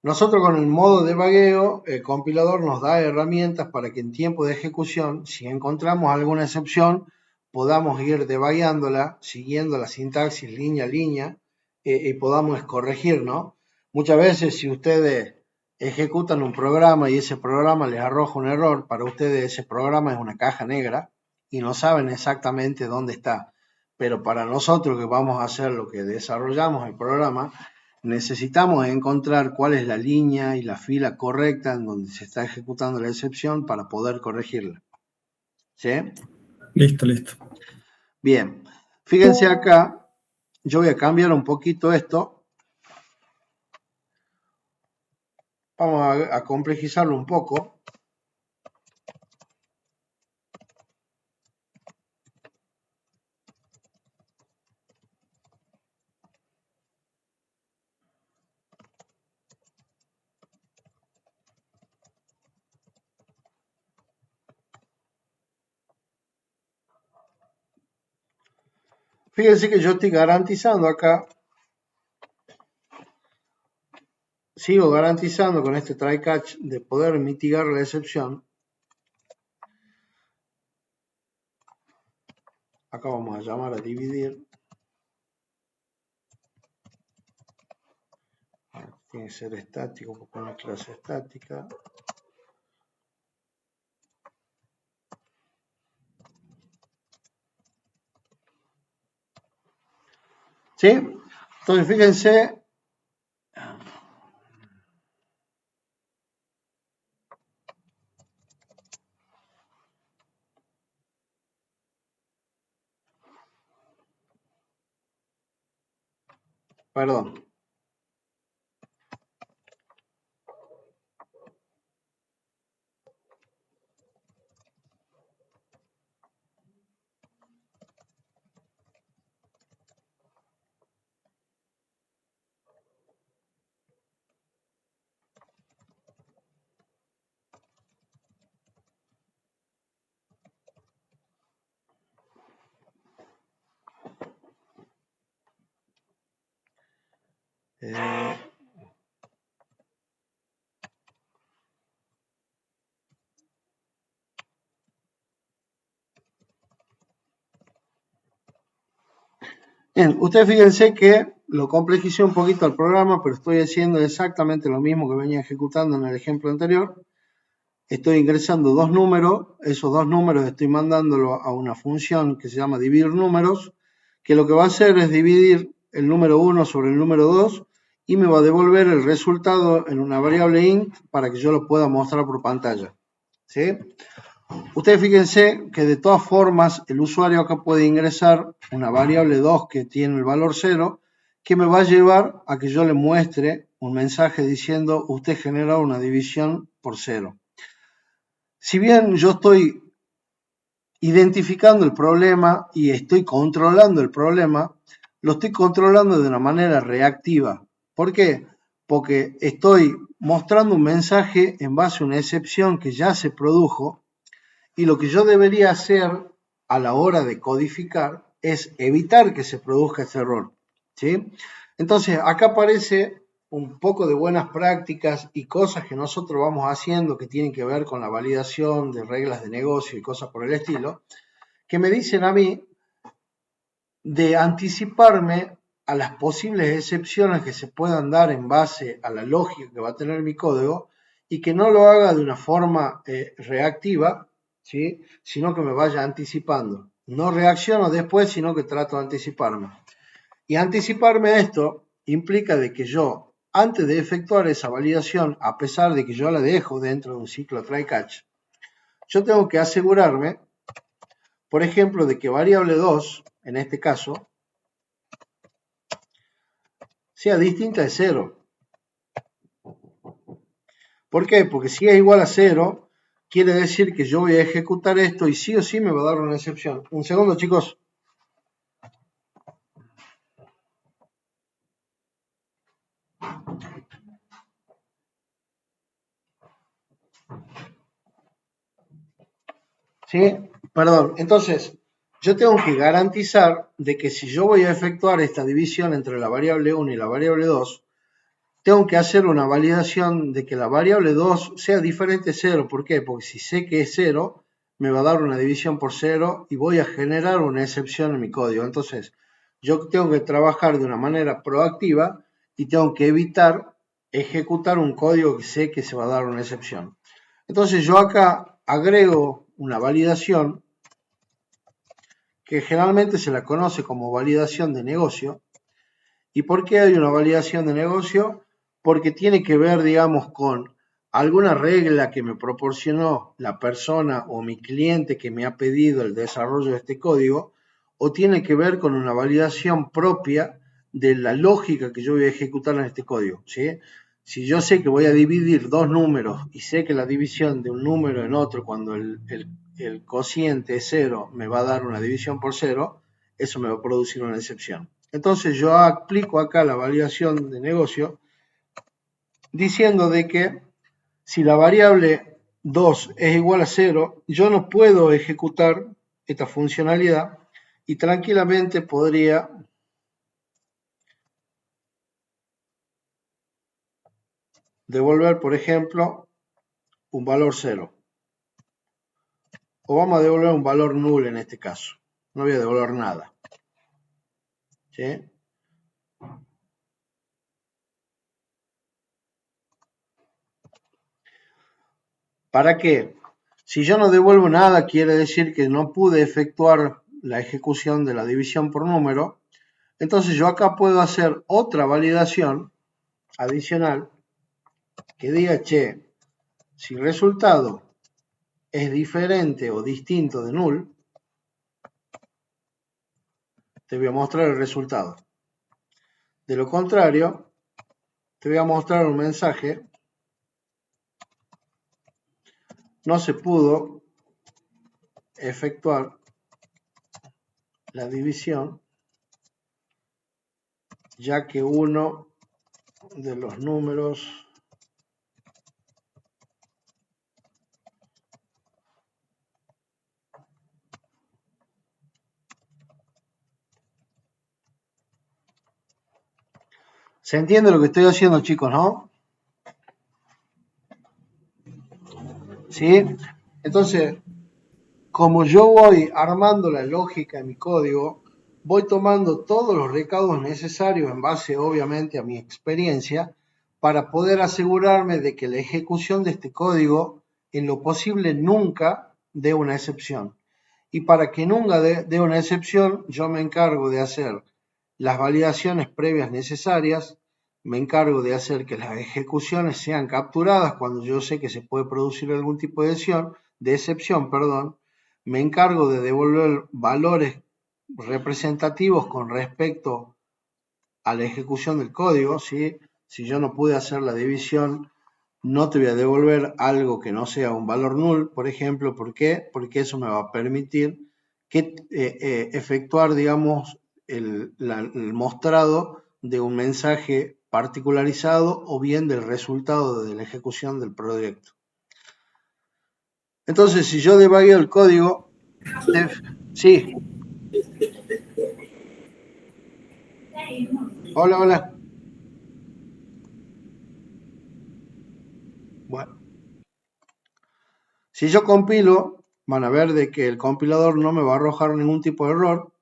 Nosotros con el modo de vagueo, el compilador nos da herramientas para que en tiempo de ejecución, si encontramos alguna excepción, podamos ir devagueándola, siguiendo la sintaxis línea a línea, y podamos corregir, ¿no? Muchas veces si ustedes ejecutan un programa y ese programa les arroja un error, para ustedes ese programa es una caja negra y no saben exactamente dónde está. Pero para nosotros que vamos a hacer lo que desarrollamos el programa, necesitamos encontrar cuál es la línea y la fila correcta en donde se está ejecutando la excepción para poder corregirla. ¿Sí? Listo. Bien. Fíjense acá, yo voy a cambiar un poquito esto. Vamos a complejizarlo un poco. Fíjense que yo estoy garantizando acá, sigo garantizando con este try catch de poder mitigar la excepción. Acá vamos a llamar a dividir. Tiene que ser estático, porque una clase estática. ¿Sí? Entonces fíjense. Perdón. Bien, ustedes fíjense que lo complejicé un poquito el programa, pero estoy haciendo exactamente lo mismo que venía ejecutando en el ejemplo anterior. Estoy ingresando dos números, esos dos números estoy mandándolo a una función que se llama dividir números, que lo que va a hacer es dividir el número 1 sobre el número 2 y me va a devolver el resultado en una variable int para que yo lo pueda mostrar por pantalla. ¿Sí? Ustedes fíjense que de todas formas el usuario acá puede ingresar una variable 2 que tiene el valor 0, que me va a llevar a que yo le muestre un mensaje diciendo usted generó una división por 0. Si bien yo estoy identificando el problema y estoy controlando el problema, lo estoy controlando de una manera reactiva. ¿Por qué? Porque estoy mostrando un mensaje en base a una excepción que ya se produjo y lo que yo debería hacer a la hora de codificar es evitar que se produzca ese error. ¿Sí? Entonces, acá aparece un poco de buenas prácticas y cosas que nosotros vamos haciendo que tienen que ver con la validación de reglas de negocio y cosas por el estilo, que me dicen a mí de anticiparme a las posibles excepciones que se puedan dar en base a la lógica que va a tener mi código y que no lo haga de una forma reactiva, ¿sí? Sino que me vaya anticipando. No reacciono después, sino que trato de anticiparme. Y anticiparme a esto implica de que yo, antes de efectuar esa validación, a pesar de que yo la dejo dentro de un ciclo try-catch, yo tengo que asegurarme, por ejemplo, de que variable 2, en este caso, sea distinta de 0. ¿Por qué? Porque si es igual a 0, quiere decir que yo voy a ejecutar esto y sí o sí me va a dar una excepción. Un segundo, chicos. ¿Sí? Perdón. Entonces, yo tengo que garantizar de que si yo voy a efectuar esta división entre la variable 1 y la variable 2, tengo que hacer una validación de que la variable 2 sea diferente de 0. ¿Por qué? Porque si sé que es 0, me va a dar una división por 0 y voy a generar una excepción en mi código. Entonces, yo tengo que trabajar de una manera proactiva y tengo que evitar ejecutar un código que sé que se va a dar una excepción. Entonces, yo acá agrego una validación que generalmente se la conoce como validación de negocio. ¿Y por qué hay una validación de negocio? Porque tiene que ver, digamos, con alguna regla que me proporcionó la persona o mi cliente que me ha pedido el desarrollo de este código, o tiene que ver con una validación propia de la lógica que yo voy a ejecutar en este código, ¿sí? Si yo sé que voy a dividir dos números y sé que la división de un número en otro, cuando el cociente es 0, me va a dar una división por 0, eso me va a producir una excepción. Entonces yo aplico acá la validación de negocio diciendo de que si la variable 2 es igual a 0, yo no puedo ejecutar esta funcionalidad y tranquilamente podría devolver, por ejemplo, un valor 0. O vamos a devolver un valor nulo en este caso. No voy a devolver nada. ¿Sí? ¿Para qué? Si yo no devuelvo nada, quiere decir que no pude efectuar la ejecución de la división por número. Entonces yo acá puedo hacer otra validación adicional que diga, che, si el resultado es diferente o distinto de null, te voy a mostrar el resultado. De lo contrario, te voy a mostrar un mensaje. No se pudo efectuar la división ya que uno de los números ¿se entiende lo que estoy haciendo, chicos, no? ¿Sí? Entonces, como yo voy armando la lógica en mi código, voy tomando todos los recaudos necesarios en base, obviamente, a mi experiencia para poder asegurarme de que la ejecución de este código, en lo posible, nunca dé una excepción. Y para que nunca dé una excepción, yo me encargo de hacer las validaciones previas necesarias, me encargo de hacer que las ejecuciones sean capturadas cuando yo sé que se puede producir algún tipo de excepción, me encargo de devolver valores representativos con respecto a la ejecución del código, ¿sí? Si yo no pude hacer la división, no te voy a devolver algo que no sea un valor null, por ejemplo. ¿Por qué? Porque eso me va a permitir que, efectuar, digamos, el mostrado de un mensaje particularizado o bien del resultado de la ejecución del proyecto. Entonces, si yo debugueo el código, sí. Hola, hola. Bueno, si yo compilo, van a ver de que el compilador no me va a arrojar ningún tipo de error,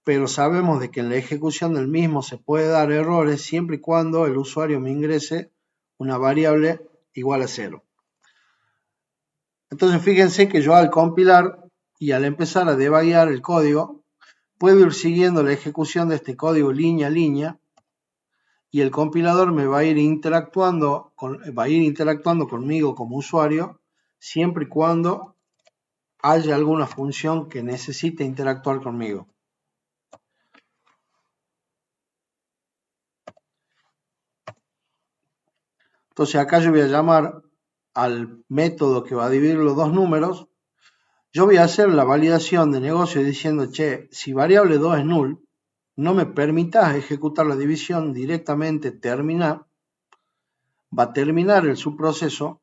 pero sabemos de que en la ejecución del mismo se puede dar errores siempre y cuando el usuario me ingrese una variable igual a 0. Entonces fíjense que yo al compilar y al empezar a debuguear el código, puedo ir siguiendo la ejecución de este código línea a línea y el compilador me va a ir interactuando conmigo como usuario siempre y cuando haya alguna función que necesite interactuar conmigo. Entonces acá yo voy a llamar al método que va a dividir los dos números. Yo voy a hacer la validación de negocio diciendo, che, si variable 2 es null, no me permitas ejecutar la división directamente terminar. Va a terminar el subproceso.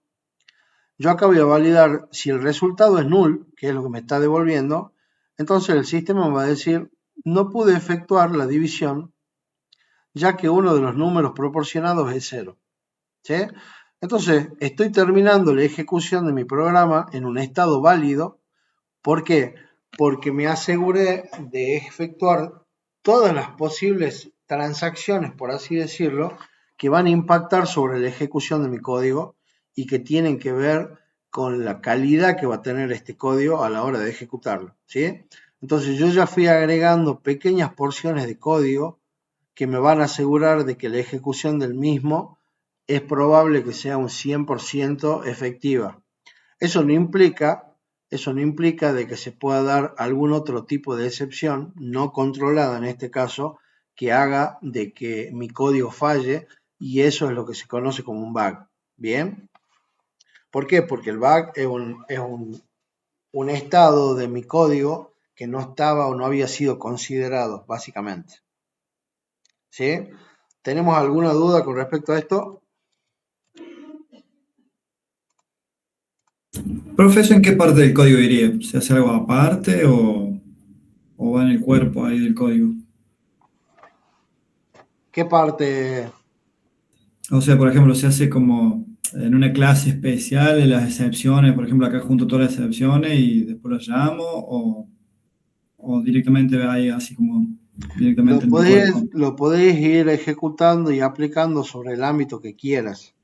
Yo acá voy a validar si el resultado es null, que es lo que me está devolviendo. Entonces el sistema me va a decir, no pude efectuar la división, ya que uno de los números proporcionados es 0. ¿Sí? Entonces, estoy terminando la ejecución de mi programa en un estado válido. ¿Por qué? Porque me aseguré de efectuar todas las posibles transacciones, por así decirlo, que van a impactar sobre la ejecución de mi código y que tienen que ver con la calidad que va a tener este código a la hora de ejecutarlo. ¿Sí? Entonces, yo ya fui agregando pequeñas porciones de código que me van a asegurar de que la ejecución del mismo es probable que sea un 100% efectiva. Eso no implica de que se pueda dar algún otro tipo de excepción, no controlada en este caso, que haga de que mi código falle, y eso es lo que se conoce como un bug. ¿Bien? ¿Por qué? Porque el bug es un estado de mi código que no estaba o no había sido considerado, básicamente. ¿Sí? ¿Tenemos alguna duda con respecto a esto? Profe, ¿eso en qué parte del código iría? ¿Se hace algo aparte o va en el cuerpo ahí del código? ¿Qué parte? O sea, por ejemplo, se hace como en una clase especial de las excepciones, por ejemplo, acá junto todas las excepciones y después los llamo, o directamente hay así como directamente en el cuerpo. Lo podéis ir ejecutando y aplicando sobre el ámbito que quieras,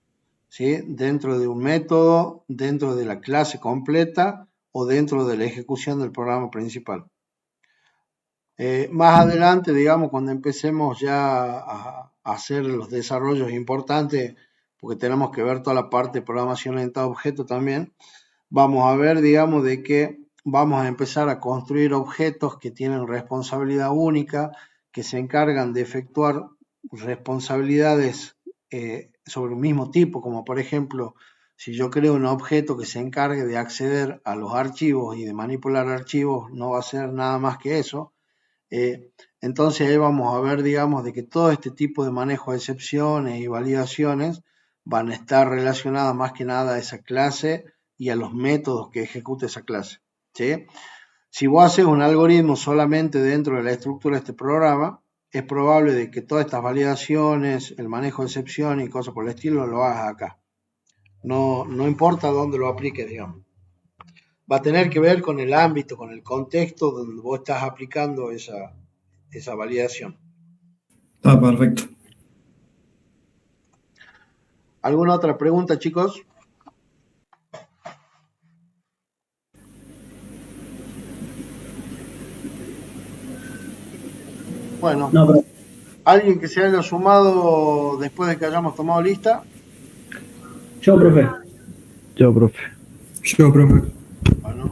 ¿sí? Dentro de un método, dentro de la clase completa o dentro de la ejecución del programa principal. Más adelante, digamos, cuando empecemos ya a hacer los desarrollos importantes, porque tenemos que ver toda la parte de programación orientada a objetos también, vamos a ver, digamos, de que vamos a empezar a construir objetos que tienen responsabilidad única, que se encargan de efectuar responsabilidades sobre un mismo tipo, como por ejemplo, si yo creo un objeto que se encargue de acceder a los archivos y de manipular archivos, no va a ser nada más que eso. Entonces ahí vamos a ver, digamos, de que todo este tipo de manejo de excepciones y validaciones van a estar relacionadas más que nada a esa clase y a los métodos que ejecuta esa clase. ¿Sí? Si vos haces un algoritmo solamente dentro de la estructura de este programa, es probable de que todas estas validaciones, el manejo de excepciones y cosas por el estilo lo hagas acá. No importa dónde lo apliques, digamos. Va a tener que ver con el ámbito, con el contexto donde vos estás aplicando esa validación. Está perfecto. ¿Alguna otra pregunta, chicos? Bueno, No, pero ¿alguien que se haya sumado después de que hayamos tomado lista? yo, profe. Yo, profe. Yo, profe. Bueno.